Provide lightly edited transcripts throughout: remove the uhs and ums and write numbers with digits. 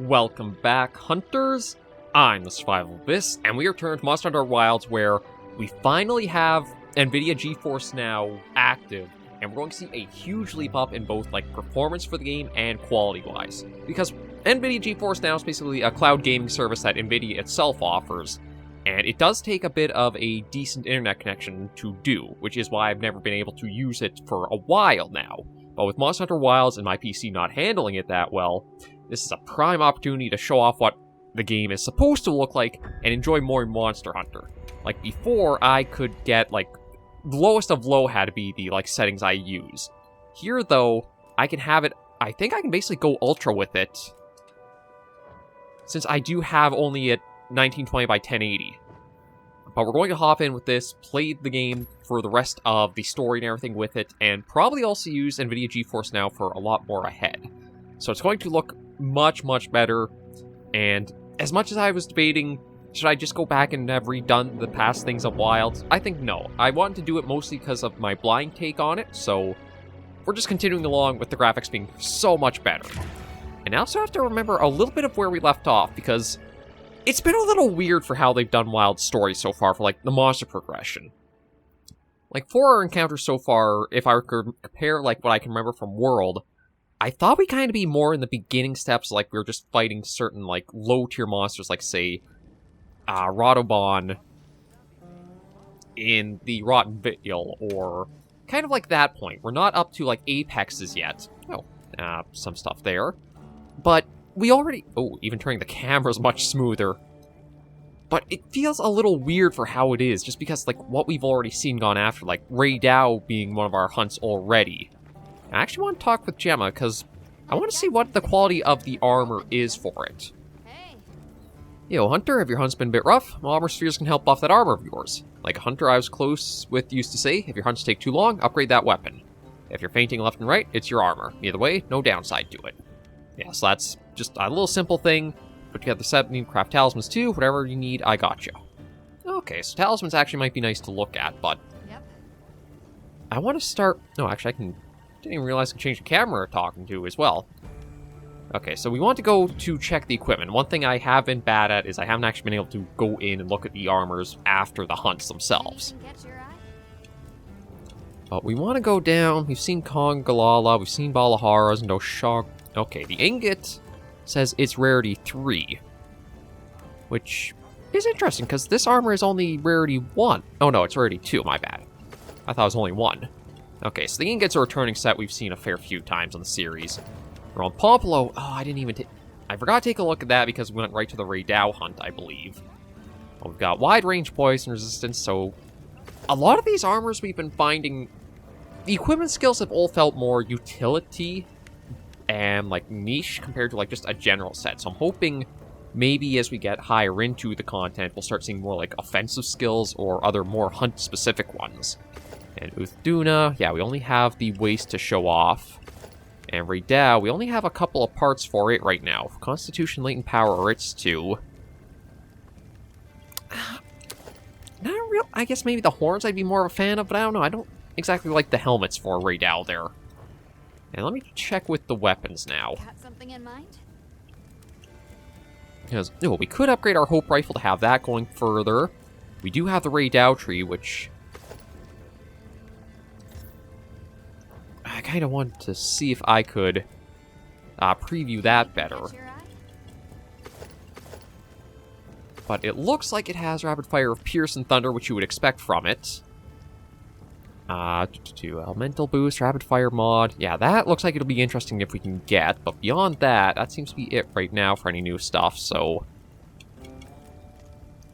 Welcome back, Hunters! I'm the Survival Abyss, and we returned to Monster Hunter Wilds, where we finally have NVIDIA GeForce Now active, and we're going to see a huge leap up in both performance for the game and quality-wise. Because NVIDIA GeForce Now is basically a cloud gaming service that NVIDIA itself offers, and it does take a bit of a decent internet connection to do, which is why I've never been able to use it for a while now. But with Monster Hunter Wilds and my PC not handling it that well, this is a prime opportunity to show off what the game is supposed to look like and enjoy more Monster Hunter. Like before, I could get the lowest of low had to be the settings I use. Here though, I can have it, I think I can basically go ultra with it, since I do have only at 1920 by 1080. But we're going to hop in with this, play the game for the rest of the story and everything with it, and probably also use NVIDIA GeForce Now for a lot more ahead. So it's going to look much, much better, and as much as I was debating, should I just go back and have redone the past things of Wilds? I think no. I wanted to do it mostly because of my blind take on it, so we're just continuing along with the graphics being so much better. And I also have to remember a little bit of where we left off, because it's been a little weird for how they've done Wild stories so far for, the monster progression. For our encounters so far, if I were to compare, what I can remember from World, I thought we'd kind of be more in the beginning steps, we were just fighting certain, low-tier monsters, say, Rotobon in the Rotten Vial, or kind of that point. We're not up to, Apexes yet. Oh, some stuff there. But we already... Oh, even turning the camera's much smoother. But it feels a little weird for how it is, just because, what we've already seen gone after, Ray Dow being one of our hunts already. I actually want to talk with Gemma, because I want to see what the quality of the armor is for it. Hey. Yo, Hunter, have your hunts been a bit rough? Well, armor spheres can help buff that armor of yours. Like a Hunter I was close with used to say, if your hunts take too long, upgrade that weapon. If you're fainting left and right, it's your armor. Either way, no downside to it. Yeah, so that's just a little simple thing. Put together the set, need craft talismans too, whatever you need, I got you. Okay, so talismans actually might be nice to look at, but... Yep. I want to start... No, actually, didn't even realize I can change the camera we're talking to as well. Okay, so we want to go to check the equipment. One thing I have been bad at is I haven't actually been able to go in and look at the armors after the hunts themselves. But we want to go down. We've seen Kongalala, we've seen Balaharas, and Oshog. Okay, the ingot says it's rarity 3. Which is interesting, because this armor is only rarity 1. Oh no, it's rarity 2, my bad. I thought it was only 1. Okay, so the ingot's a returning set we've seen a fair few times on the series. We're on Pompolo. Oh, I didn't even take... I forgot to take a look at that because we went right to the Ray Dow hunt, I believe. Well, we've got wide-range poison resistance, so... A lot of these armors we've been finding... The equipment skills have all felt more utility and, niche compared to, just a general set. So I'm hoping maybe as we get higher into the content, we'll start seeing more, offensive skills or other more hunt-specific ones. And Uthduna, yeah, we only have the waist to show off. And Ray Dow, we only have a couple of parts for it right now. Constitution, Latent Power, it's 2. Not real. I guess maybe the horns I'd be more of a fan of, but I don't know. I don't exactly like the helmets for Ray Dow there. And let me check with the weapons now. Got something in mind? Because, we could upgrade our Hope Rifle to have that going further. We do have the Ray Dow tree, which... I kind of want to see if I could preview that better. But it looks like it has Rapid Fire of Pierce and Thunder, which you would expect from it. Elemental Boost, Rapid Fire mod. Yeah, that looks like it'll be interesting if we can get. But beyond that, that seems to be it right now for any new stuff, so...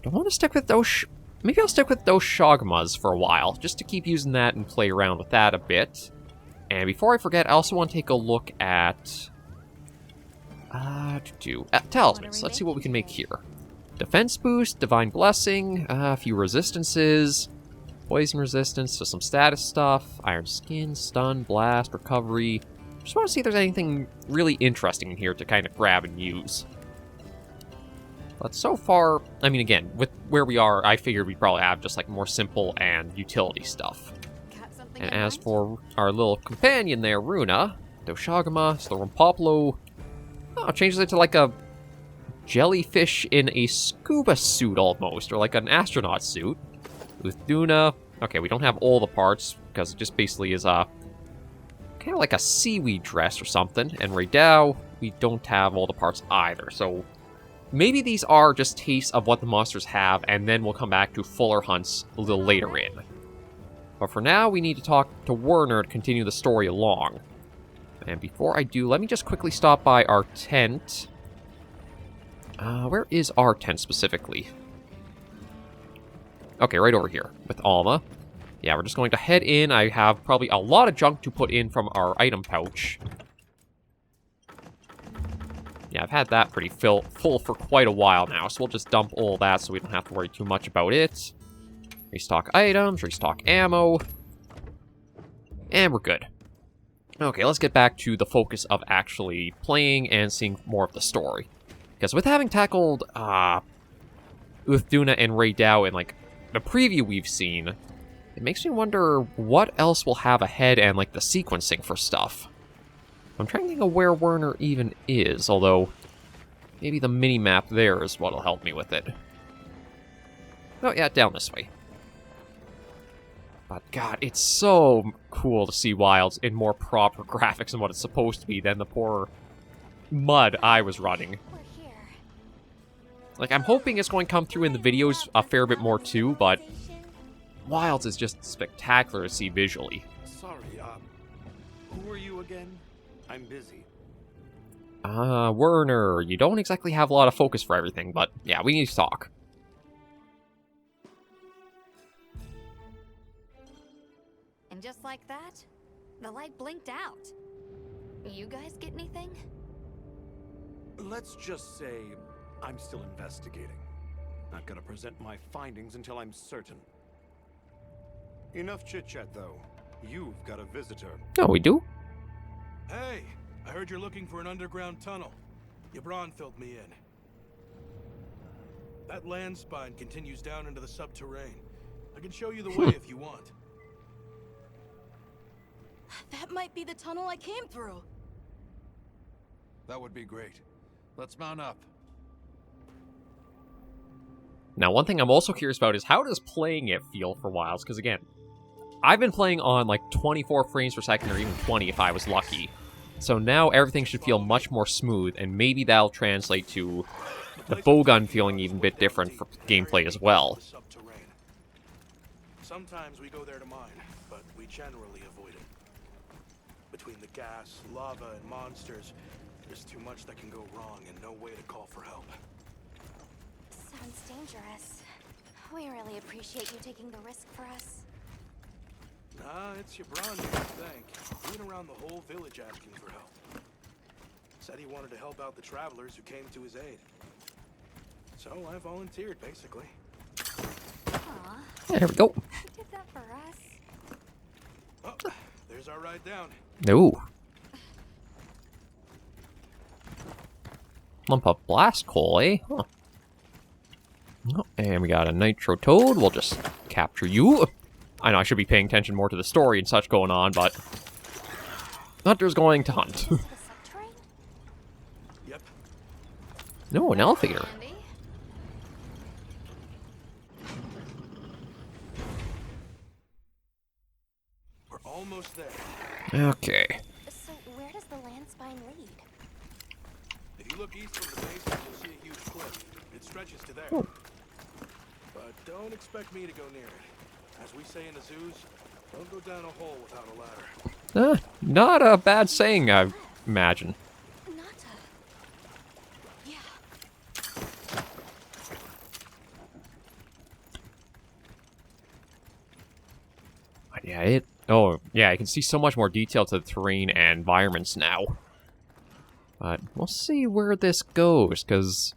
Don't want to stick with those... Maybe I'll stick with those Shogmas for a while, just to keep using that and play around with that a bit. And before I forget, I also want to take a look at... talismans. Let's see what we can make here. Defense boost, Divine Blessing, a few resistances, poison resistance, so some status stuff, Iron Skin, Stun, Blast, Recovery. Just want to see if there's anything really interesting in here to kind of grab and use. But so far, I mean, again, with where we are, I figured we'd probably have just more simple and utility stuff. And as for our little companion there, Runa, Doshagama, Slorum Poplo, changes it to jellyfish in a scuba suit almost, or like an astronaut suit. Uthuna, okay, we don't have all the parts, because it just basically is a kind of like a seaweed dress or something. And Raydao, we don't have all the parts either, so maybe these are just tastes of what the monsters have, and then we'll come back to fuller hunts a little later in. But for now, we need to talk to Werner to continue the story along. And before I do, let me just quickly stop by our tent. Where is our tent specifically? Okay, right over here with Alma. Yeah, we're just going to head in. I have probably a lot of junk to put in from our item pouch. Yeah, I've had that pretty full for quite a while now, so we'll just dump all that so we don't have to worry too much about it. Restock items, restock ammo. And we're good. Okay, let's get back to the focus of actually playing and seeing more of the story. Because with having tackled Uthduna and Raydao in like the preview we've seen, it makes me wonder what else we'll have ahead and like the sequencing for stuff. I'm trying to think of where Werner even is, although maybe the mini-map there is what'll help me with it. Oh yeah, down this way. But god, it's so cool to see Wilds in more proper graphics and what it's supposed to be than the poor mud I was running. Like, I'm hoping it's going to come through in the videos a fair bit more too, but Wilds is just spectacular to see visually. Sorry, who are you again? I'm busy. Werner, you don't exactly have a lot of focus for everything, but yeah, we need to talk. And just like that, the light blinked out. You guys get anything? Let's just say I'm still investigating. Not gonna present my findings until I'm certain. Enough chit-chat, though. You've got a visitor. Oh, we do? Hey, I heard you're looking for an underground tunnel. Yabron filled me in. That Landspine continues down into the subterranean. I can show you the way if you want. That might be the tunnel I came through. That would be great. Let's mount up. Now, one thing I'm also curious about is how does playing it feel for Wilds? Because again, I've been playing on like 24 frames per second or even 20 if I was lucky. So now everything should feel much more smooth, and maybe that'll translate to the bowgun feeling even a bit different for gameplay as well. Sometimes we go there to mine, but we generally avoid it. Between the gas, lava, and monsters, there's too much that can go wrong and no way to call for help. Sounds dangerous. We really appreciate you taking the risk for us. Nah, it's Yabron you can thank. He went around the whole village asking for help. Said he wanted to help out the travelers who came to his aid. So I volunteered, basically. Aw. There we go. You did that for us. Oh, there's our ride down. No. Lump of blast coal, eh? Huh. Oh, and we got a nitro toad. We'll just capture you. I know I should be paying attention more to the story and such going on, but Hunter's going to hunt. Yep. No, an elevator. Andy? We're almost there. Okay. So where does the Landspine lead? If you look east from the basement, you'll see a huge cliff. It stretches to there. Oh. But don't expect me to go near it. As we say in Azuz, don't go down a hole without a ladder. Not a bad saying, I imagine. Nata. Yeah. Yeah, oh, yeah, I can see so much more detail to the terrain and environments now. But we'll see where this goes, because...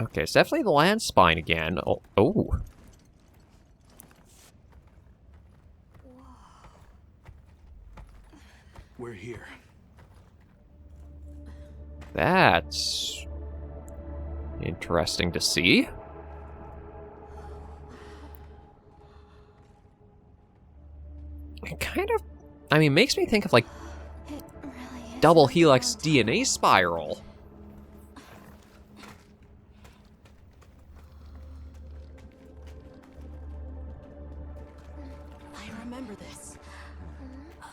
Okay, it's definitely the Landspine again. Oh. We're here. That's interesting to see. It kind of, I mean, makes me think of like It really is double like helix ground. DNA spiral. remember this.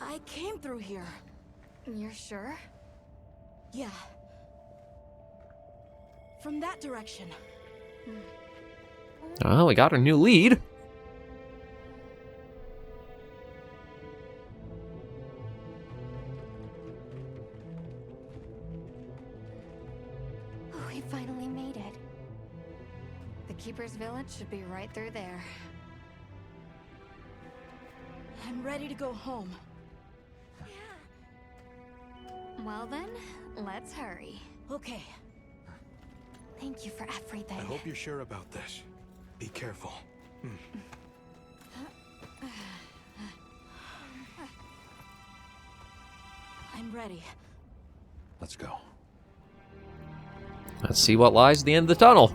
I came through here. You're sure? Yeah. From that direction. Oh, we got a new lead. Oh, we finally made it. The Keeper's Village should be right through there. I'm ready to go home. Well then, let's hurry. Okay. Thank you for everything. I hope you're sure about this. Be careful. I'm ready. Let's go. Let's see what lies at the end of the tunnel.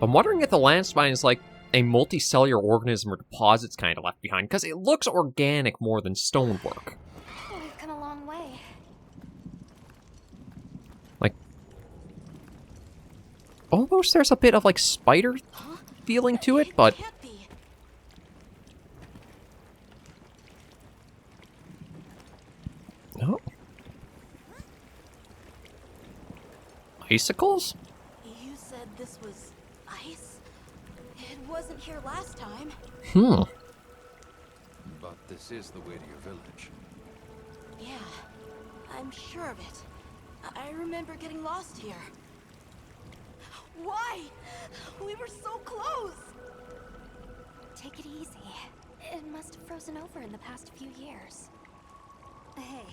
I'm wondering if the Landspine is like a multicellular organism or deposits kind of left behind, because it looks organic more than stonework. Oh, we've come a long way. Like, almost there's a bit of like spider feeling to it, but Can't be. no. Icicles? You said this was ice? It wasn't here last time. But this is the way to your village. Yeah, I'm sure of it. I remember getting lost here. Why? We were so close! Take it easy. It must have frozen over in the past few years. Hey,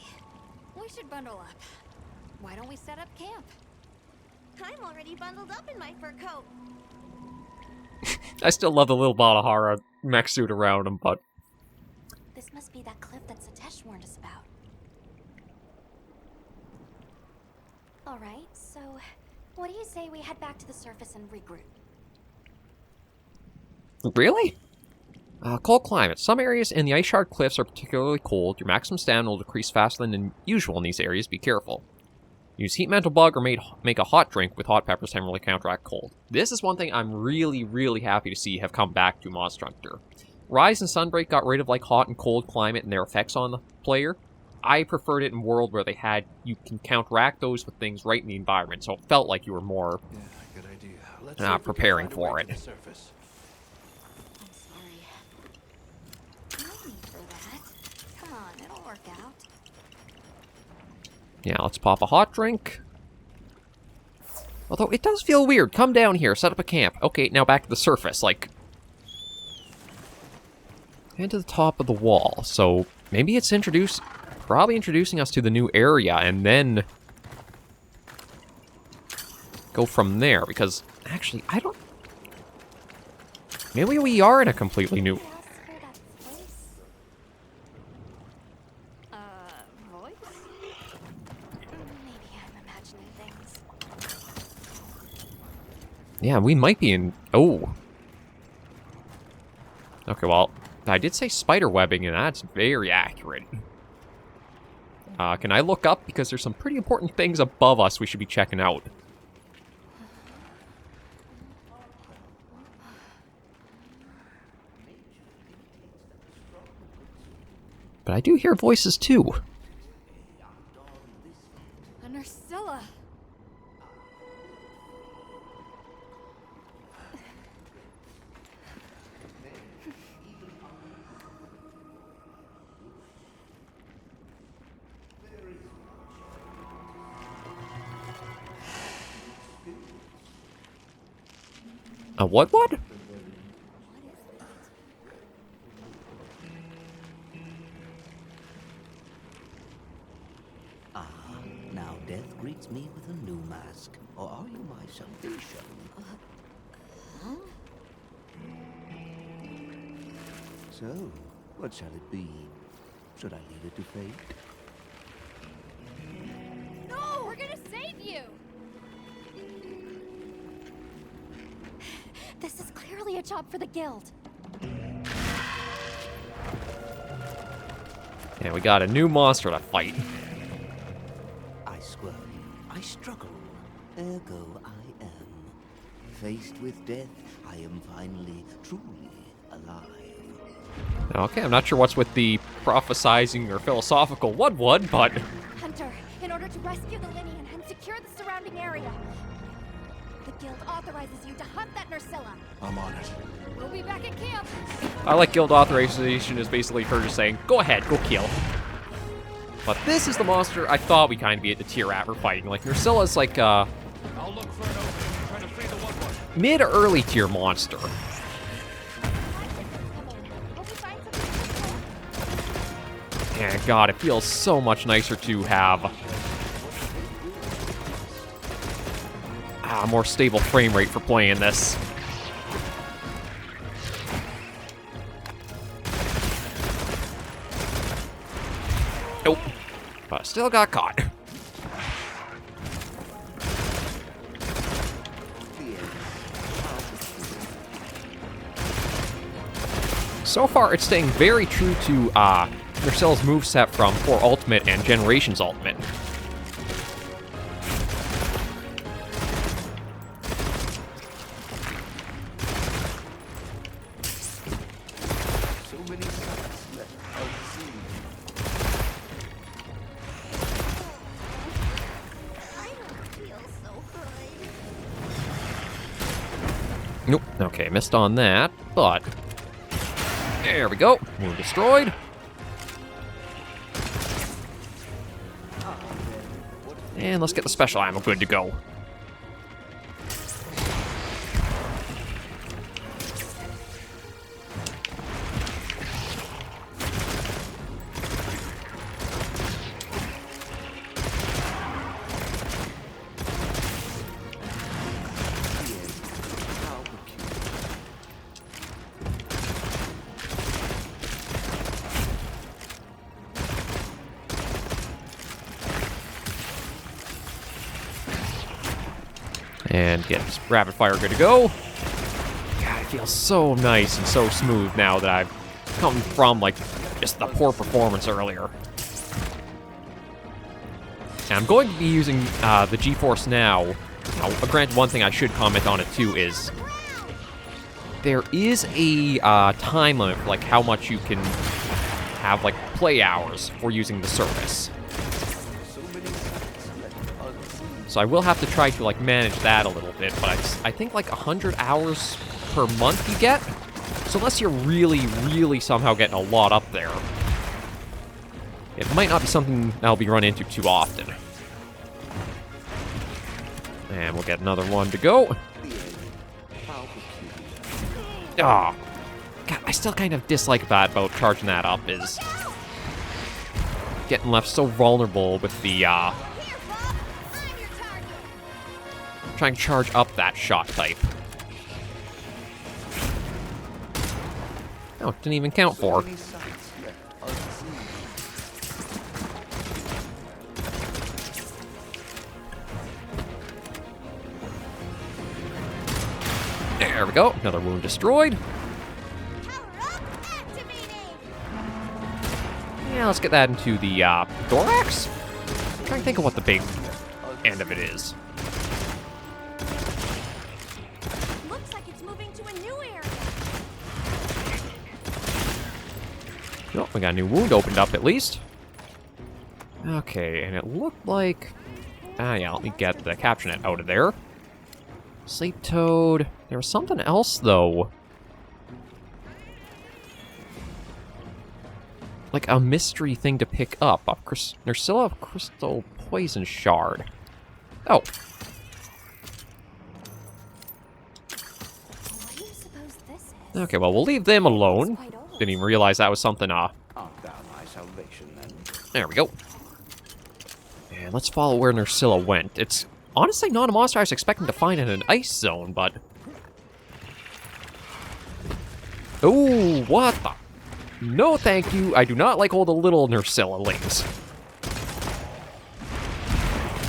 we should bundle up. Why don't we set up camp? I'm already bundled up in my fur coat. I still love the little Balahara mech suit around him, but This must be that cliff that Satesh warned us about. Alright, so what do you say we head back to the surface and regroup? really? Cold climate. Some areas in the Ice Shard Cliffs are particularly cold. Your maximum stamina will decrease faster than usual in these areas. Be careful. Use Heat Mental Bug or make a hot drink with hot peppers to temporarily counteract cold. This is one thing I'm really, really happy to see have come back to Monster Hunter. Rise and Sunbreak got rid of like hot and cold climate and their effects on the player. I preferred it in World where you can counteract those with things right in the environment, so it felt like you were more Yeah, good idea. Let's Not see if we can preparing find a way for to it. the surface. No need for that. Come on, it'll work out. Yeah, let's pop a hot drink. Although, it does feel weird. Come down here, set up a camp. Okay, now back to the surface, like... And to the top of the wall. So, maybe it's probably introducing us to the new area, and then... go from there, because... Actually, I don't... Maybe we are in a completely new... Who else heard that voice? Voice? Maybe I'm imagining things. Yeah, we might be in... Oh. Okay, well, I did say spider webbing, and that's very accurate. Can I look up? Because there's some pretty important things above us we should be checking out. But I do hear voices, too. A Nursilla! A what? Now death greets me with a new mask. Or are you my salvation? So, what shall it be? Should I leave it to fate? No! We're gonna save you! This is clearly a job for the guild. Yeah, we got a new monster to fight. I squirm, I struggle, ergo I am. Faced with death, I am finally, truly alive. Okay, I'm not sure what's with the prophesizing or philosophical one, but... Hunter, in order to rescue the Linean and secure the surrounding area, the guild authorizes you to hunt that Nursilla. I'm on it. We'll be back at camp. I like guild authorization is basically her just saying, go ahead, go kill. But this is the monster I thought we kind of be at the tier at we're fighting. Like, Nursilla's like, I'll look for an opening and try to free the one. mid or early tier monster. Hope we find something useful. And God, it feels so much nicer to have a more stable frame rate for playing this. Nope. But still got caught. So far, it's staying very true to Nursilla's moveset from 4 Ultimate and Generations Ultimate. So many sights left unseen. I don't feel so good. Nope. Okay, missed on that, but... There we go. Wound destroyed. And let's get the special ammo good to go. And get this rapid fire good to go. God, it feels so nice and so smooth now that I've come from, like, just the poor performance earlier. And I'm going to be using the GeForce Now. Now, granted, one thing I should comment on it, too, is there is a time limit for, like, how much you can have, like, play hours for using the service. So I will have to try to, like, manage that a little bit, but I think, like, 100 hours per month you get. So unless you're really, really somehow getting a lot up there, it might not be something I'll be run into too often. And we'll get another one to go. Ah, oh, God, I still kind of dislike that about charging that up, is getting left so vulnerable with the, trying to charge up that shot type. Oh, didn't even count for. There we go. Another wound destroyed. Yeah, let's get that into the thorax. I'm trying to think of what the big end of it is. Oh, we got a new wound opened up, at least. Okay, and it looked like... yeah, let me get the capture net out of there. Sleep Toad. There was something else, though. Like a mystery thing to pick up. Nursilla Crystal Poison Shard. Oh. What do you suppose this is? Okay, well, we'll leave them alone. Didn't even realize that was something, Art thou my salvation, then? There we go. And let's follow where Nursilla went. It's honestly not a monster I was expecting to find in an ice zone, but... Ooh, what the... No, thank you. I do not like all the little Nursilla-lings.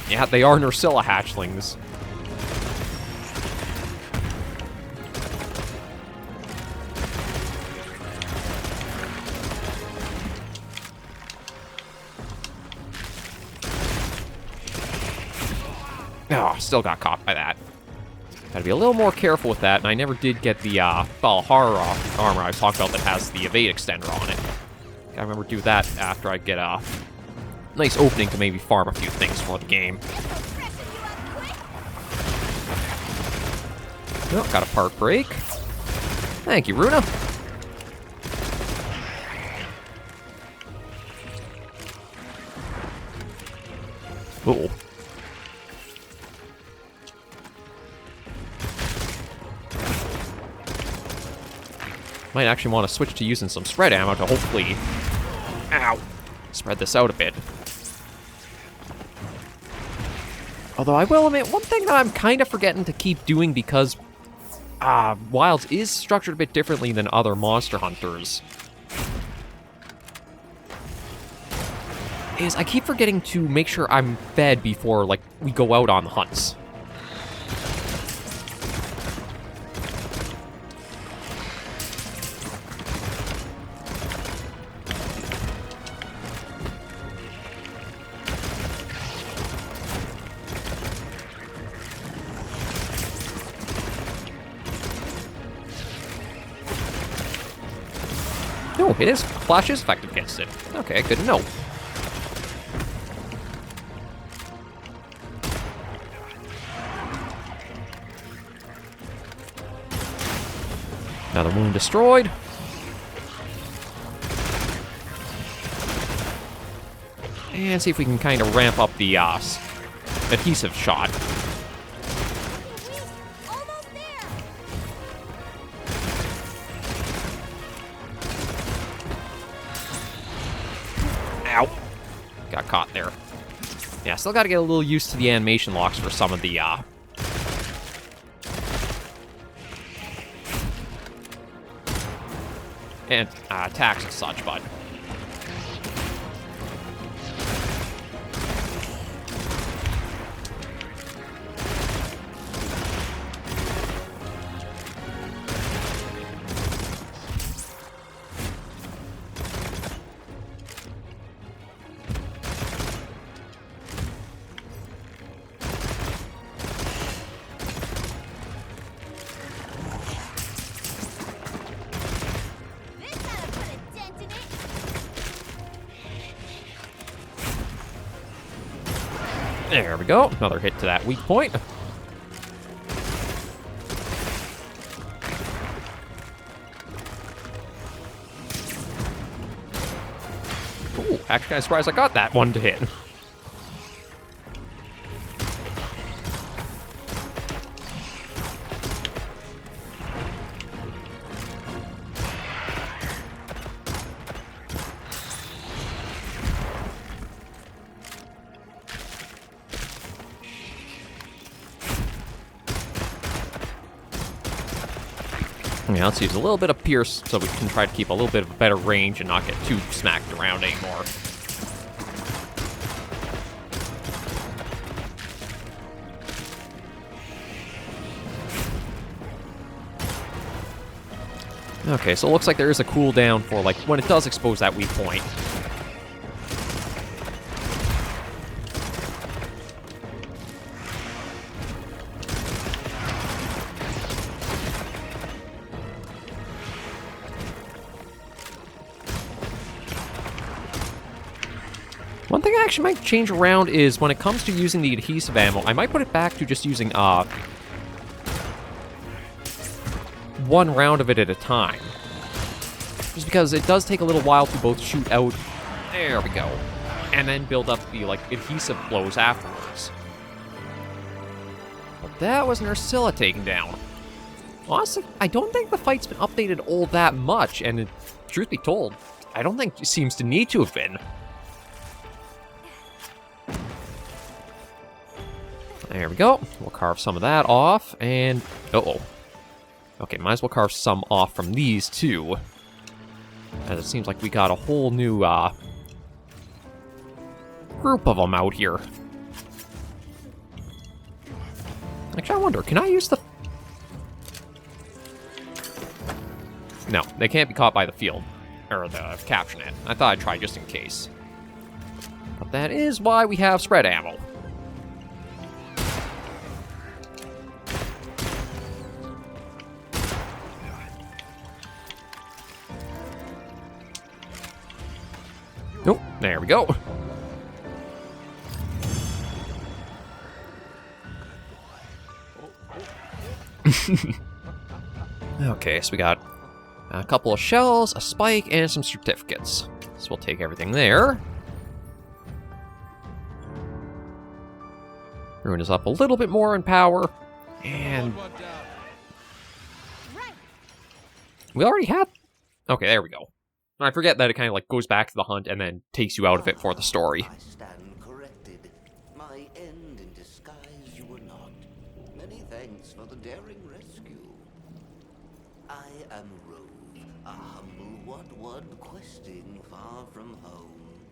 Yeah, they are Nursilla hatchlings. Oh, still got caught by that. Gotta be a little more careful with that, and I never did get the Valhalla armor I was talking about that has the evade extender on it. Gotta remember to do that after I get a nice opening to maybe farm a few things for the game. Oh, got a part break. Thank you, Runa. Uh-oh. Might actually want to switch to using some spread ammo to hopefully, ow, spread this out a bit. Although I will admit, one thing that I'm kind of forgetting to keep doing because Wilds is structured a bit differently than other monster hunters is I keep forgetting to make sure I'm fed before, like, we go out on the hunts. No, it is. Flash is effective against it. Okay, good to know. Another wound destroyed. And see if we can kind of ramp up the adhesive shot. Almost there. Ow. Got caught there. Yeah, still got to get a little used to the animation locks for some of the and attacks and such, but there we go. Another hit to that weak point. Ooh, actually kind of surprised I got that one to hit. Yeah, let's use a little bit of Pierce so we can try to keep a little bit of a better range and not get too smacked around anymore. Okay, so it looks like there is a cooldown for, like, when it does expose that weak point. One thing I actually might change around is when it comes to using the adhesive ammo, I might put it back to just using one round of it at a time. Just because it does take a little while to both shoot out, there we go, and then build up the, like, adhesive blows afterwards. But that was Nursilla taken down. Honestly, I don't think the fight's been updated all that much, and truth be told, I don't think it seems to need to have been. There we go. We'll carve some of that off, and... uh-oh. Okay, might as well carve some off from these, too. As it seems like we got a whole new, group of them out here. Actually, I wonder, can I use the... No, they can't be caught by the field. Or the capture net. I thought I'd try just in case. But that is why we have spread ammo. There we go. Okay, so we got a couple of shells, a spike, and some certificates. So we'll take everything there. Ruin is up a little bit more in power. And we already had... Okay, there we go. I forget that it kind of like goes back to the hunt and then takes you out of it for the story. I stand corrected. My end in disguise you were not. Many thanks for the daring rescue. I am Rove, a humble what-one questing far from home.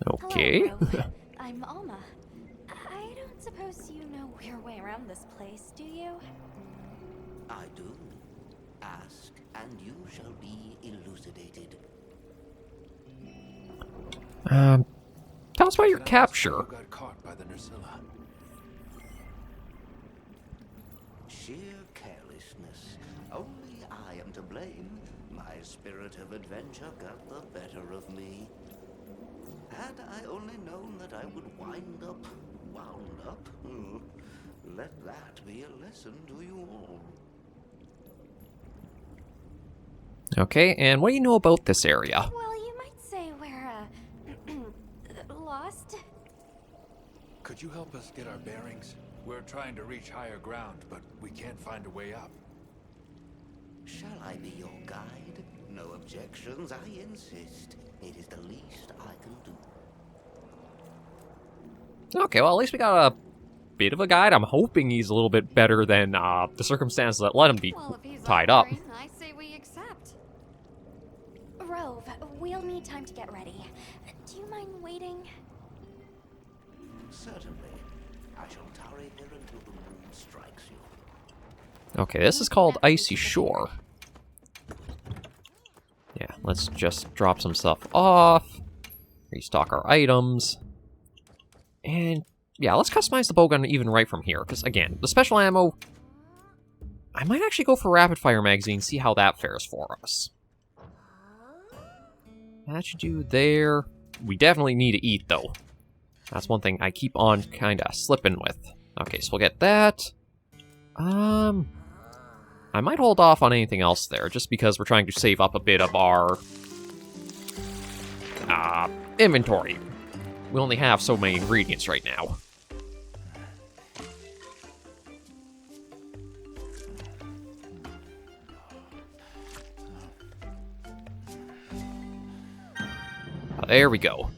Okay. Hello, Rove. I'm Alma. I don't suppose you know your way around this place, do you? I do. Ask, and you shall be elucidated. Tell us about your capture. You got caught by the Nursilla. Sheer carelessness. Only I am to blame. My spirit of adventure got the better of me. Had I only known that I would wound up, let that be a lesson to you all. Okay, and what do you know about this area? Well, you might say we're, lost. Could you help us get our bearings? We're trying to reach higher ground, but we can't find a way up. Shall I be your guide? No objections, I insist. It is the least I can do. Okay, well, at least we got a bit of a guide. I'm hoping he's a little bit better than the circumstances that let him be Well, if he's tied up. offering, I say we accept. Rove, we'll need time to get ready. Do you mind waiting? Certainly. I shall tarry here until the moon strikes you. Okay, this is called Icy Shore. Yeah, let's just drop some stuff off. Restock our items. And, yeah, let's customize the bowgun even right from here. Because, again, the special ammo... I might actually go for rapid fire magazine, see how that fares for us. That should do there. We definitely need to eat, though. That's one thing I keep on kind of slipping with. Okay, so we'll get that. I might hold off on anything else there, just because we're trying to save up a bit of our inventory. We only have so many ingredients right now. There we go.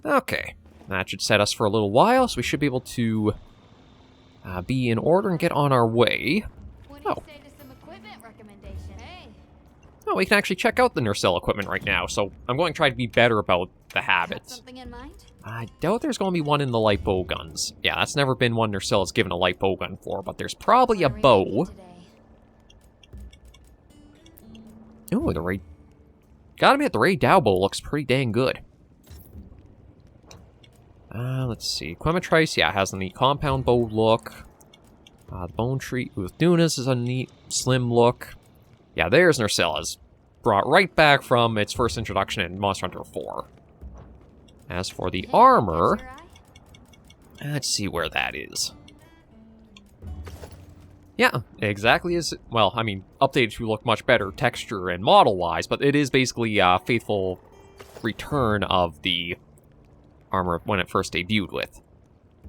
Okay, that should set us for a little while, so we should be able to be in order and get on our way. What do you say to some equipment recommendation? Hey. Oh, we can actually check out the Nursilla equipment right now, so I'm going to try to be better about the Got habits. something in mind? I doubt there's going to be one in the light bow guns. Yeah, that's never been one Nursilla's given a light bow gun for, but there's probably a What are we bow. thinking today? Ooh, the Ray... Gotta admit, the Ray Dow bow looks pretty dang good. Let's see. Quematrice, yeah, has a neat compound bow look. The Bone Tree with Dunas is a neat slim look. Yeah, there's Nursilla's. Brought right back from its first introduction in Monster Hunter 4. As for the Hey, armor, catch your eye? let's see where that is. Yeah, exactly as... Well, I mean, updated to look much better texture and model-wise, but it is basically a faithful return of the armor when it first debuted with.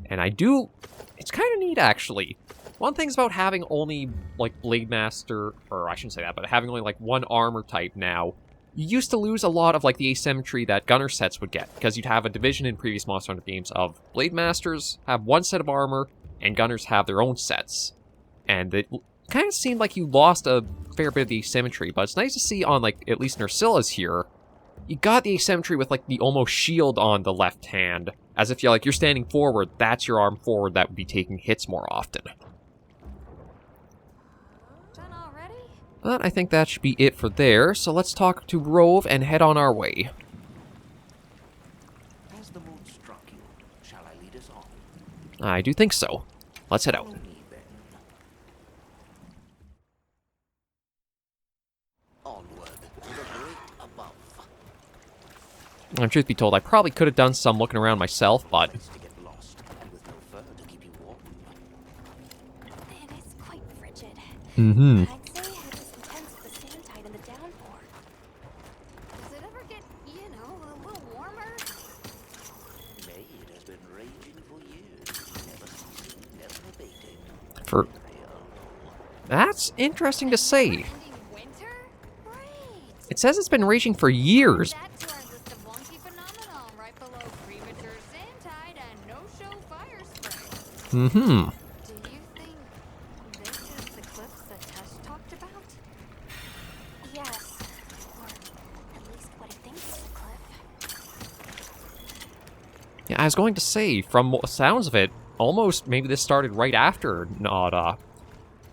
And I do... It's kind of neat, actually. One thing's about having only, like, Blade Master... Or, I shouldn't say that, but having only, like, one armor type now. You used to lose a lot of, like, the asymmetry that Gunner sets would get, because you'd have a division in previous Monster Hunter games of Blade Masters have one set of armor, and Gunners have their own sets. And it kind of seemed like you lost a fair bit of the asymmetry, but it's nice to see on, like, at least Nursilla's here, you got the asymmetry with, like, the almost shield on the left hand, as if you're standing forward, that's your arm forward that would be taking hits more often. Done already? But I think that should be it for there, so let's talk to Rove and head on our way. Has the moon struck you? Shall I lead us on? I do think so. Let's head out. Follow me, then. Onward to the great above. And truth be told, I probably could have done some looking around myself, but... To get lost, and with no fur to keep you warm. It is quite frigid. Mm-hmm. I'd say it is intense with the sand tide and the downpour. Does it ever get, you know, a little warmer? Nay, it has been raging for years, never ceasing, never abating. For... That's interesting to say. Ending winter? Great! It says it's been raging for years. That to our list of wonky phenomenon right below premature sand tide and no-show fire spray. Mm-hmm. Do you think this is the cliffs that Tesh talked about? Yes. Or at least what he thinks is a cliff. Yeah, I was going to say, from what sounds of it, almost maybe this started right after Nata.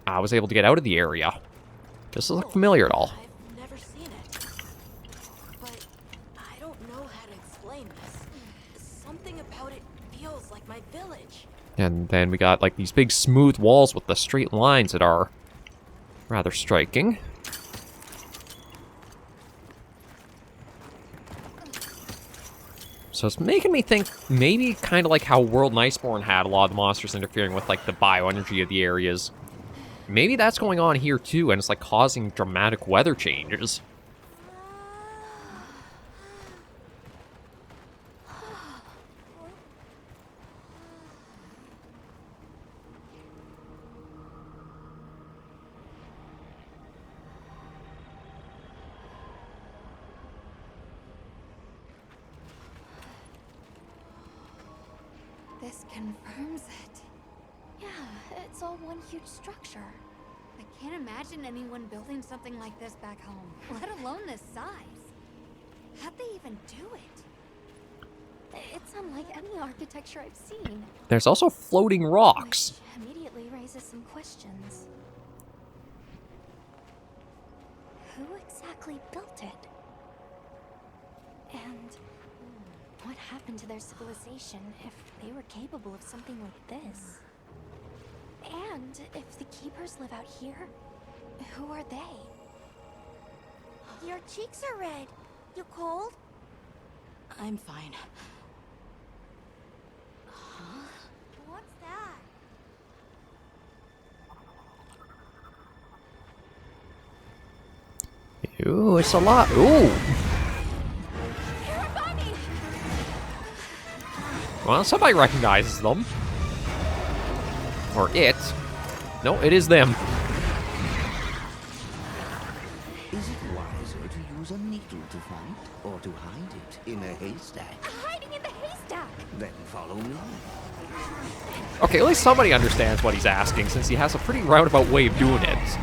I was able to get out of the area. Does it look familiar at all? I've never seen it. But I don't know how to explain this. Something about it feels like my village. And then we got, like, these big smooth walls with the straight lines that are rather striking. So it's making me think maybe kind of like how World and Iceborne had a lot of the monsters interfering with, like, the bioenergy of the areas. Maybe that's going on here, too, and it's, like, causing dramatic weather changes. This confirms it. Yeah, it's all one huge structure. I can't imagine anyone building something like this back home, let alone this size. How'd they even do it? It's unlike any architecture I've seen. There's also floating rocks. Which immediately raises some questions. Who exactly built it? And what happened to their civilization if they were capable of something like this? And if the keepers live out here, who are they? Your cheeks are red. You cold? I'm fine. What's that? Ooh, it's a lot. Ooh. Well, somebody recognizes them. Or it. No, it is them. Is it wiser to use a needle to find, or to hide it in a haystack? Hiding in the haystack! Then follow me. Okay, at least somebody understands what he's asking, since he has a pretty roundabout way of doing it.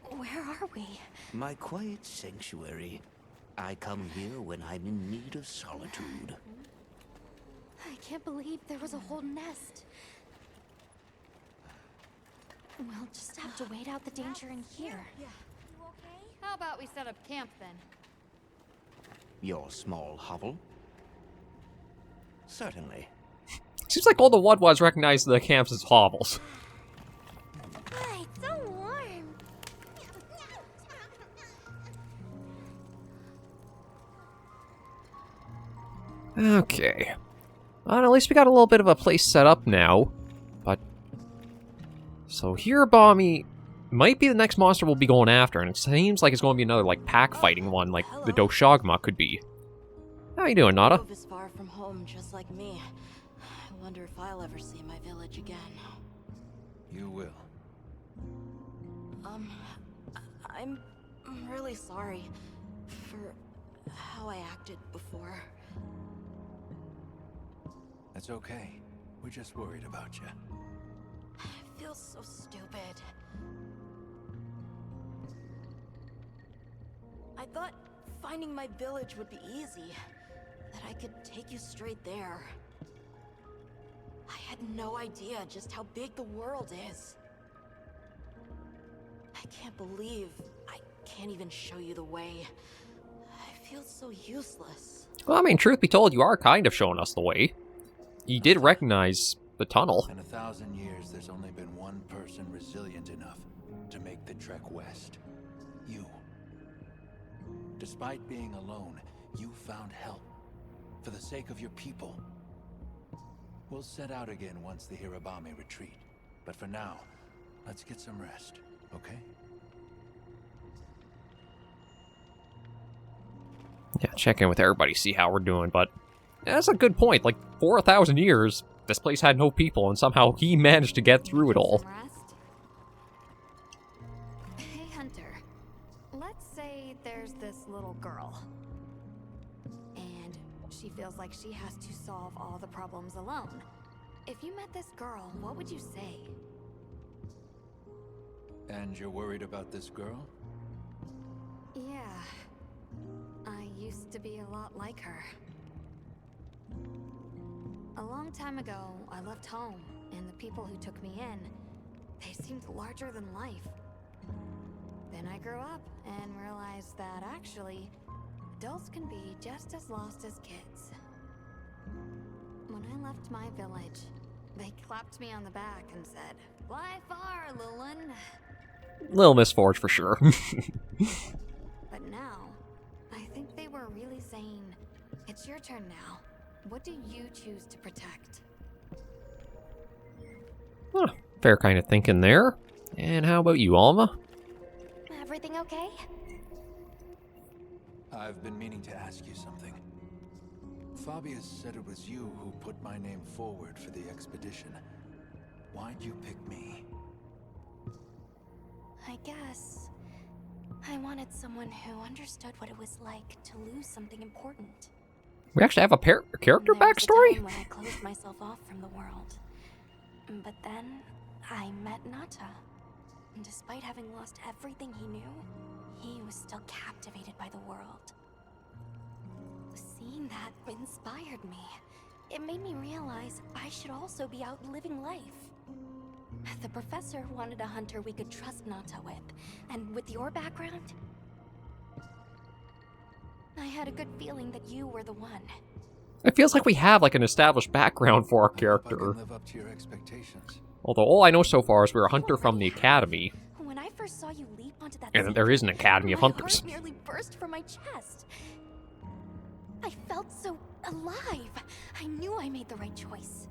Where are we? My quiet sanctuary. I come here when I'm in need of solitude. I can't believe there was a whole nest. We'll just have to wait out the danger in here. You okay? How about we set up camp then? Your small hovel? Certainly. Seems like all the Wudwas recognize the camps as hovels. Hi, it's so warm. Okay. Well, at least we got a little bit of a place set up now. But... So here, Bommy might be the next monster we'll be going after, and it seems like it's going to be another, like, pack fighting one, like the Doshagma could be. How you doing, Nata? Grove is far from home, just like me. I wonder if I'll ever see my village again. You will. I'm really sorry for how I acted before. That's okay. We're just worried about you. It feels so stupid. I thought finding my village would be easy. That I could take you straight there. I had no idea just how big the world is. I can't believe I can't even show you the way. I feel so useless. Well, I mean, truth be told, you are kind of showing us the way. You did recognize the tunnel. In 1,000 years, there's only been one person resilient enough to make the trek west. You. Despite being alone, you found help. For the sake of your people. We'll set out again once the Hirabami retreat. But for now, let's get some rest, okay? Yeah, check in with everybody, see how we're doing, but that's a good point. Like, for 1,000 years, this place had no people, and somehow he managed to get through it all. Some rest? Hey, Hunter. Let's say there's this little girl. And she feels like she has to solve all the problems alone. If you met this girl, what would you say? And you're worried about this girl? Yeah. I used to be a lot like her. A long time ago, I left home, and the people who took me in, they seemed larger than life. Then I grew up and realized that actually, adults can be just as lost as kids. When I left my village, they clapped me on the back and said, "Fly far, Lulin." Little Miss Forge for sure. But now, I think they were really saying, "It's your turn now. What do you choose to protect?" Huh, fair kind of thinking there. And how about you, Alma? Everything okay? I've been meaning to ask you something. Fabius said it was you who put my name forward for the expedition. Why'd you pick me? I guess I wanted someone who understood what it was like to lose something important. We actually have a character There was a backstory? time when I closed myself off from the world. But then I met Nata. And despite having lost everything he knew, he was still captivated by the world. Seeing that inspired me. It made me realize I should also be out living life. The professor wanted a hunter we could trust Nata with, and with your background, I had a good feeling that you were the one. It feels like we have like an established background for our I hope I character. can live up to your expectations. Although all I know so far is we're a hunter from the academy. When I first saw you leap onto that And there is an academy of my hunters. heart nearly burst from my chest. I felt so alive. I knew I made the right choice.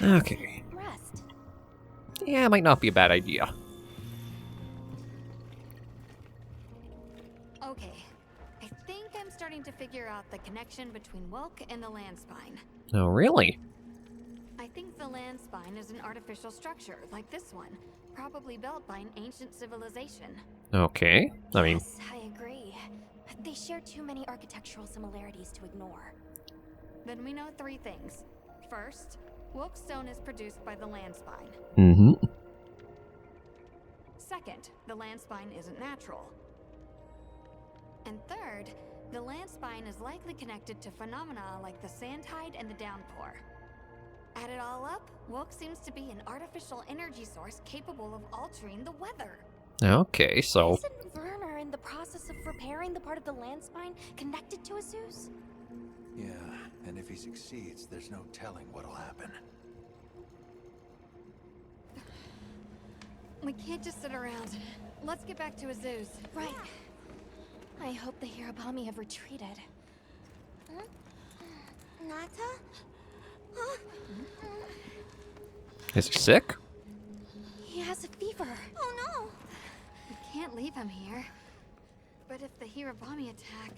Okay. Rest. Yeah, it might not be a bad idea. Okay, I think I'm starting to figure out the connection between Wilk and the Landspine. Oh, really? I think the Landspine is an artificial structure, like this one, probably built by an ancient civilization. Okay. I mean, Yes, I agree. They share too many architectural similarities to ignore. Then we know three things. First, Wilk stone is produced by the Landspine. mm-hmm. Second, the Landspine isn't natural. And third, the Landspine is likely connected to phenomena like the sand tide and the downpour. Add it all up, Wilk seems to be an artificial energy source capable of altering the weather. Okay, so... Isn't Werner in the process of repairing the part of the Landspine connected to Azuz? Yeah, and if he succeeds, there's no telling what'll happen. We can't just sit around. Let's get back to Azuz. Right. I hope the Hirabami have retreated. Nata? Is he sick? He has a fever. Oh no! We can't leave him here. But if the Hirabami attack...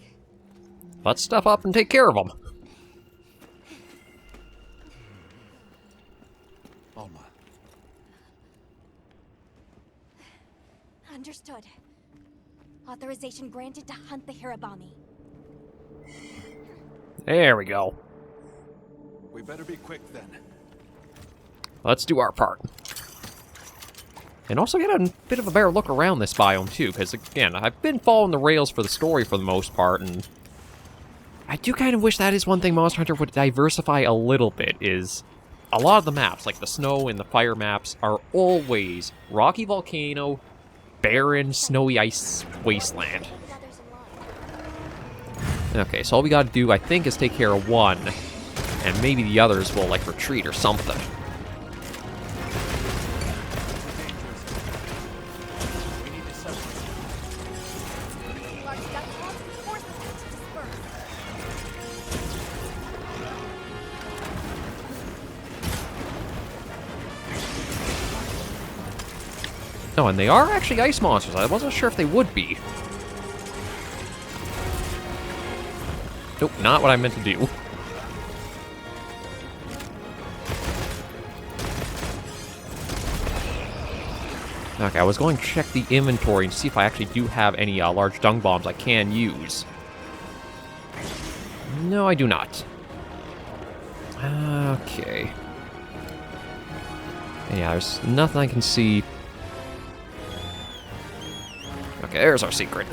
Let's step up and take care of him. Alma, Understood. Authorization granted to hunt the Hirabami. There we go. we better be quick then. Let's do our part. And also get a bit of a better look around this biome, too, because, again, I've been following the rails for the story for the most part, and I do kind of wish that is one thing Monster Hunter would diversify a little bit, is a lot of the maps, like the snow and the fire maps, are always rocky volcano, barren, snowy ice wasteland. Take the others in line. Okay, so all we gotta do, I think, is take care of one. And maybe the others will, like, retreat or something. Oh, and they are actually ice monsters. I wasn't sure if they would be. Nope, not what I meant to do. Okay, I was going to check the inventory and see if I actually do have any large dung bombs I can use. No, I do not. Okay. Yeah, there's nothing I can see. Okay, there's our secret.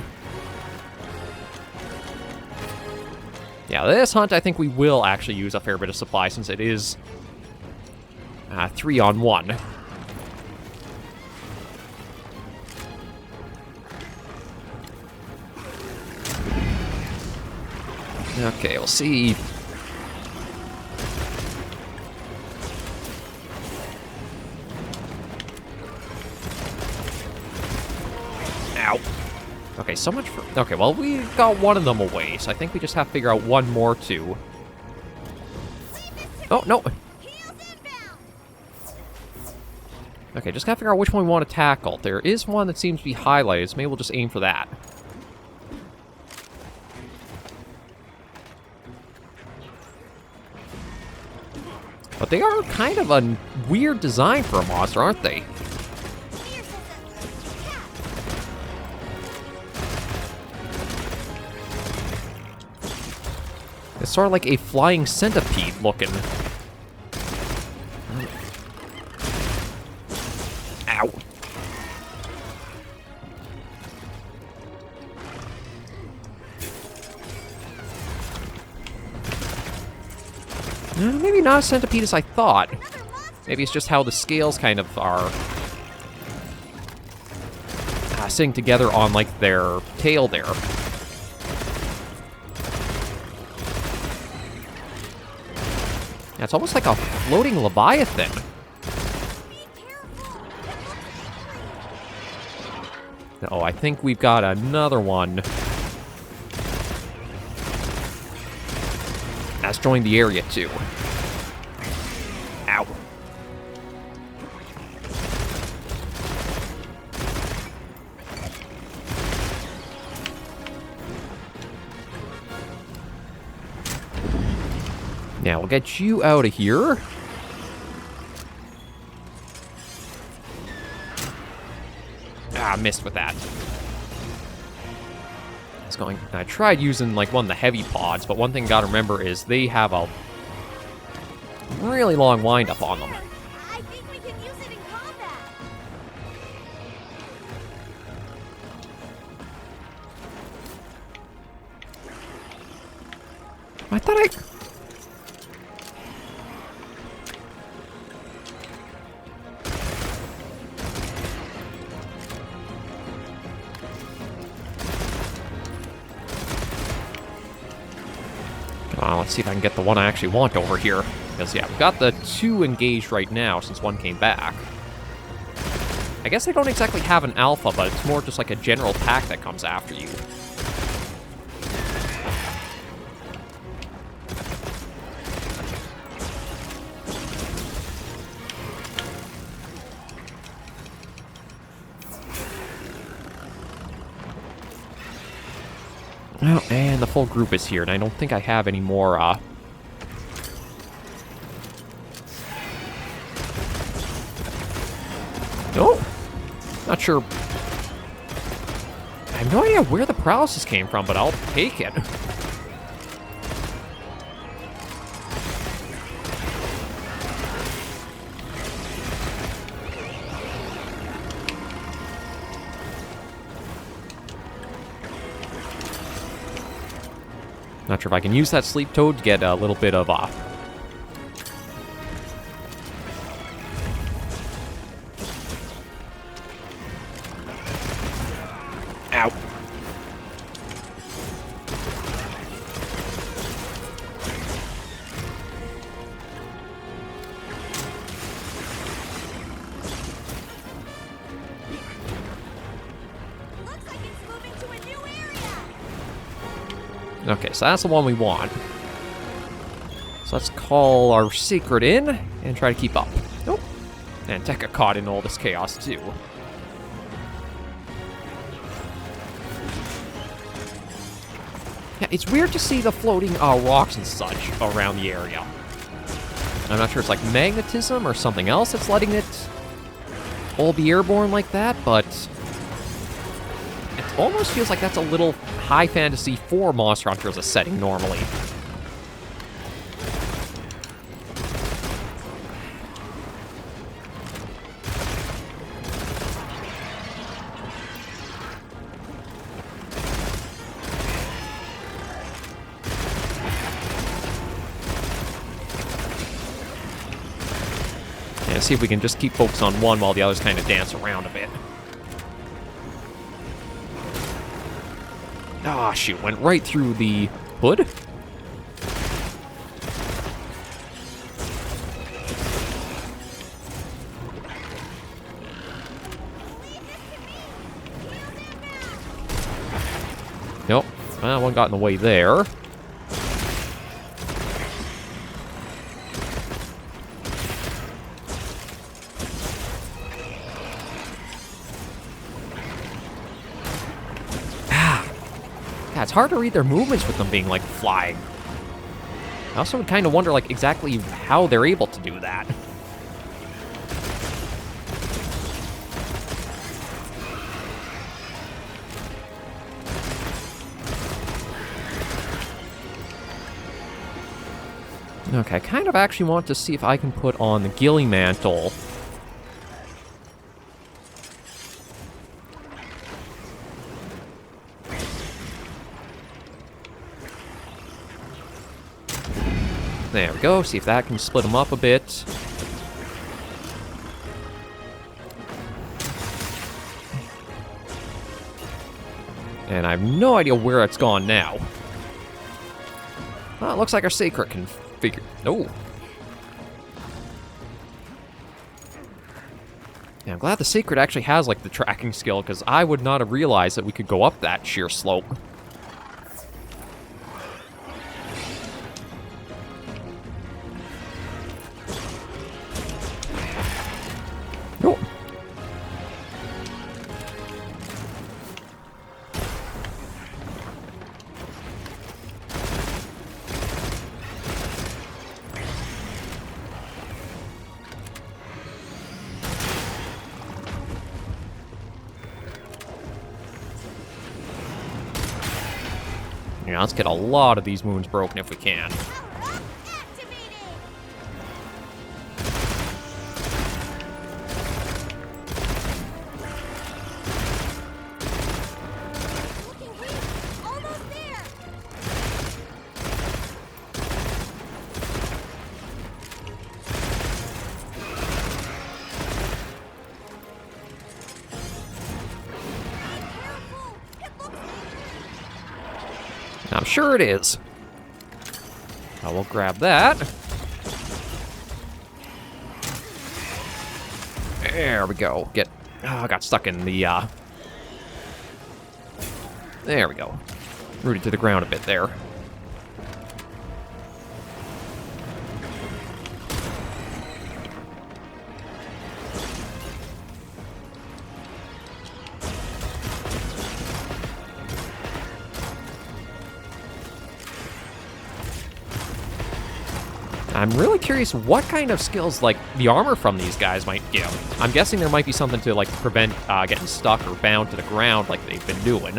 Yeah, this hunt, I think we will actually use a fair bit of supply since it is 3-on-1. Okay, we'll see. Ow. Okay, so much for... Okay, well, we got one of them away, so I think we just have to figure out one more, too. Oh, no. Okay, just gotta figure out which one we want to tackle. There is one that seems to be highlighted, so maybe we'll just aim for that. But they are kind of a weird design for a monster, aren't they? It's sort of like a flying centipede looking. Ow. Maybe not a centipede as I thought. Maybe it's just how the scales kind of are sitting together on, like, their tail there. Yeah, it's almost like a floating leviathan. Oh, I think we've got another one that's joined the area, too. Ow. Now, we'll get you out of here. Ah, missed with that. I tried using, like, one of the heavy pods, but one thing you gotta remember is they have a really long wind-up on them. I think we can use it in combat. I thought I... Let's see if I can get the one I actually want over here. Because, yeah, we've got the two engaged right now since one came back. I guess they don't exactly have an alpha, but it's more just like a general pack that comes after you. Oh, and the full group is here, and I don't think I have any more, Oh! Not sure... I have no idea where the paralysis came from, but I'll take it. Not sure if I can use that sleep toad to get a little bit of Ow. Okay, so that's the one we want. So let's call our secret in and try to keep up. Nope. And Tekka caught in all this chaos too. Yeah, it's weird to see the floating rocks and such around the area. I'm not sure it's like magnetism or something else that's letting it all be airborne like that, but it almost feels like that's a little high fantasy for Monster Hunter as a setting normally. See if we can just keep focused on one while the others kind of dance around a bit. Ah, shoot, went right through the hood. Nope, well, one got in the way there. It's hard to read their movements with them being, like, flying. I also would kind of wonder, like, exactly how they're able to do that. Okay, I kind of actually want to see if I can put on the Ghillie Mantle. There we go, see if that can split them up a bit. And I have no idea where it's gone now. Well, it looks like our Sacred can figure... Oh. Yeah, I'm glad the Sacred actually has, like, the tracking skill, because I would not have realized that we could go up that sheer slope. Oh. Yeah, let's get a lot of these wounds broken if we can. I'm sure it is. I will grab that. There we go. Get... Oh, I got stuck in the, There we go. Rooted to the ground a bit there. I'm really curious what kind of skills, like, the armor from these guys might give. I'm guessing there might be something to, like, prevent getting stuck or bound to the ground like they've been doing.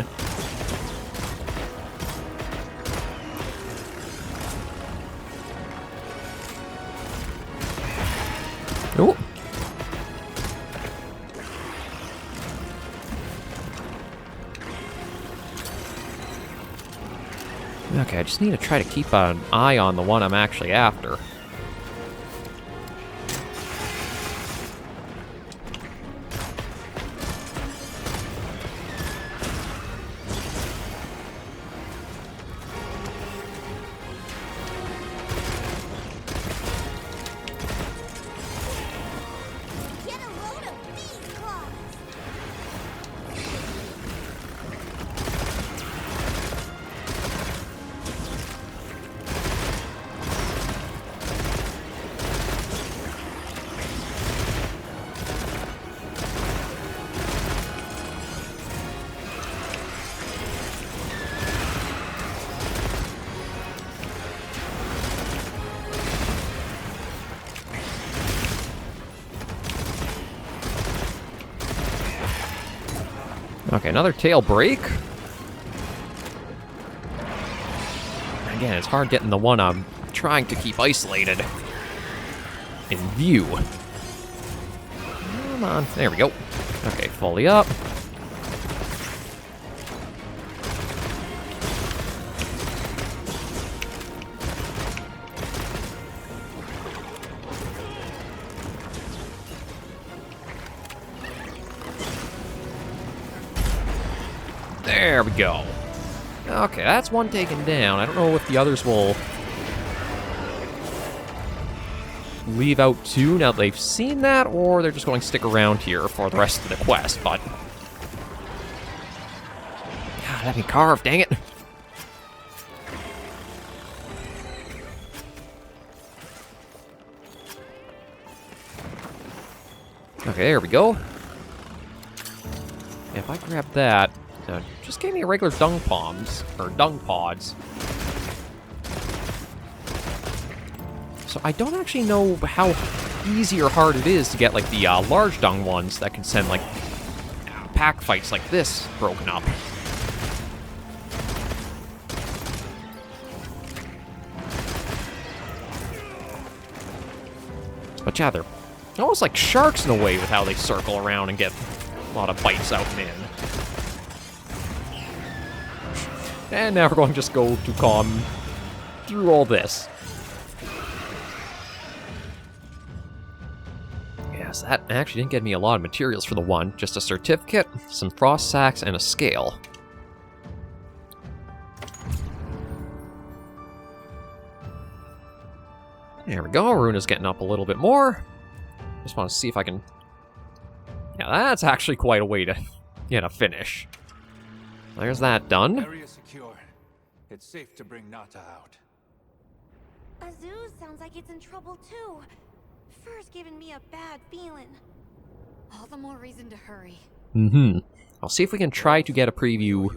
Ooh. Okay, I just need to try to keep an eye on the one I'm actually after. Okay, another tail break. Again, it's hard getting the one I'm trying to keep isolated in view. Come on, there we go. Okay, fully up. There we go. Okay, that's one taken down. I don't know if the others will leave out too now that they've seen that, or they're just going to stick around here for the rest of the quest, but... God, let me carve, dang it. Okay, there we go. If I grab that... just gave me a regular dung pods. So I don't actually know how easy or hard it is to get, like, the large dung ones that can send, like, pack fights like this broken up. But yeah, they're almost like sharks in a way with how they circle around and get a lot of bites out and in. And now we're going to just go to calm through all this. Yes, that actually didn't get me a lot of materials for the one. Just a certificate, some frost sacks, and a scale. There we go, Runa's getting up a little bit more. Just want to see if I can... Yeah, that's actually quite a way to get a finish. There's that done. Area secure. It's safe to bring Nata out. Azuz sounds like it's in trouble too. Fur's giving me a bad feeling. All the more reason to hurry. I'll see if we can try to get a preview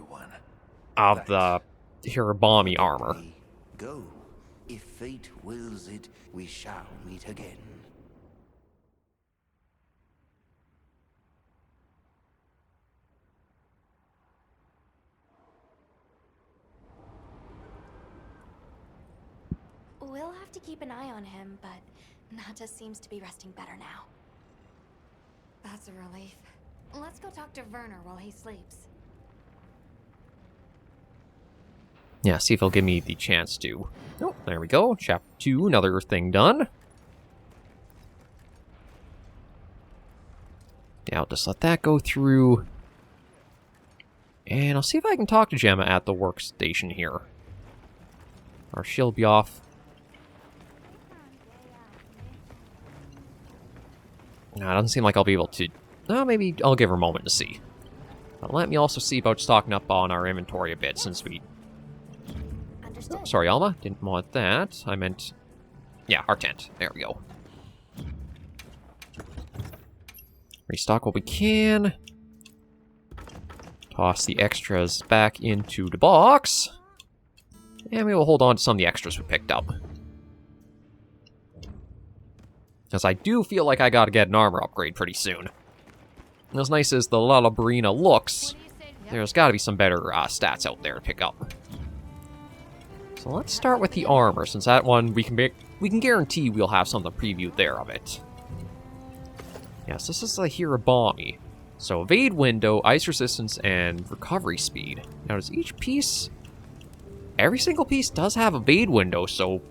of the Hirabami armor. Go. If fate wills it, we shall meet again. We'll have to keep an eye on him, but Nata seems to be resting better now. That's a relief. Let's go talk to Werner while he sleeps. Yeah, see if he'll give me the chance to. Oh, there we go. Chapter 2, another thing done. Yeah, I'll just let that go through. And I'll see if I can talk to Gemma at the workstation here. Or she'll be off. No, it doesn't seem like I'll be able to... Oh, maybe I'll give her a moment to see. But let me also see about stocking up on our inventory a bit, since we... Oh, sorry, Alma. Didn't want that. I meant... Yeah, our tent. There we go. Restock what we can. Toss the extras back into the box. And we will hold on to some of the extras we picked up. Because I do feel like I gotta get an armor upgrade pretty soon. And as nice as the Lalabrina looks, there's gotta be some better stats out there to pick up. So let's start with the armor, since that one we can guarantee we'll have something previewed there of it. Yes, this is a Hirabami. So evade window, ice resistance, and recovery speed. Now does each piece... Every single piece does have evade window, so...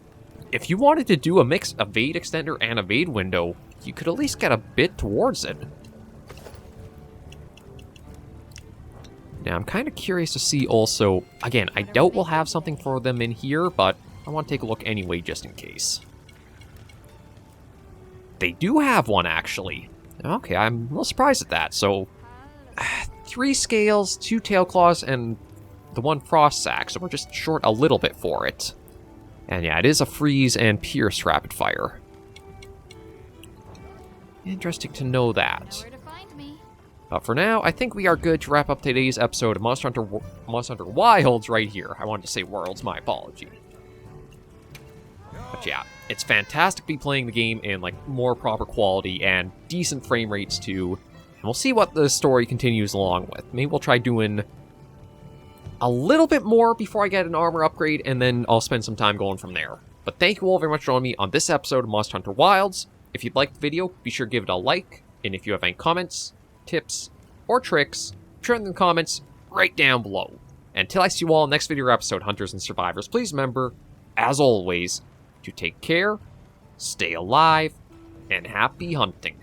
If you wanted to do a mix evade extender and evade window, you could at least get a bit towards it. Now, I'm kind of curious to see also... Again, I doubt we'll have something for them in here, but I want to take a look anyway, just in case. They do have one, actually. Okay, I'm a little surprised at that. So, 3 scales, 2 tail claws, and the 1 frost sack, so we're just short a little bit for it. And yeah, it is a freeze and pierce rapid fire. Interesting to know that. But for now, I think we are good to wrap up today's episode of Monster Hunter Wilds right here. I wanted to say Worlds, my apology. But yeah, it's fantastic to be playing the game in like more proper quality and decent frame rates too. we'll see what the story continues along with. Maybe we'll try doing a little bit more before I get an armor upgrade, and then I'll spend some time going from there. But thank you all very much for joining me on this episode of Monster Hunter Wilds. If you'd like the video, be sure to give it a like, and if you have any comments, tips, or tricks, share them in the comments right down below. Until I see you all in the next video or episode, Hunters and Survivors, please remember, as always, to take care, stay alive, and happy hunting.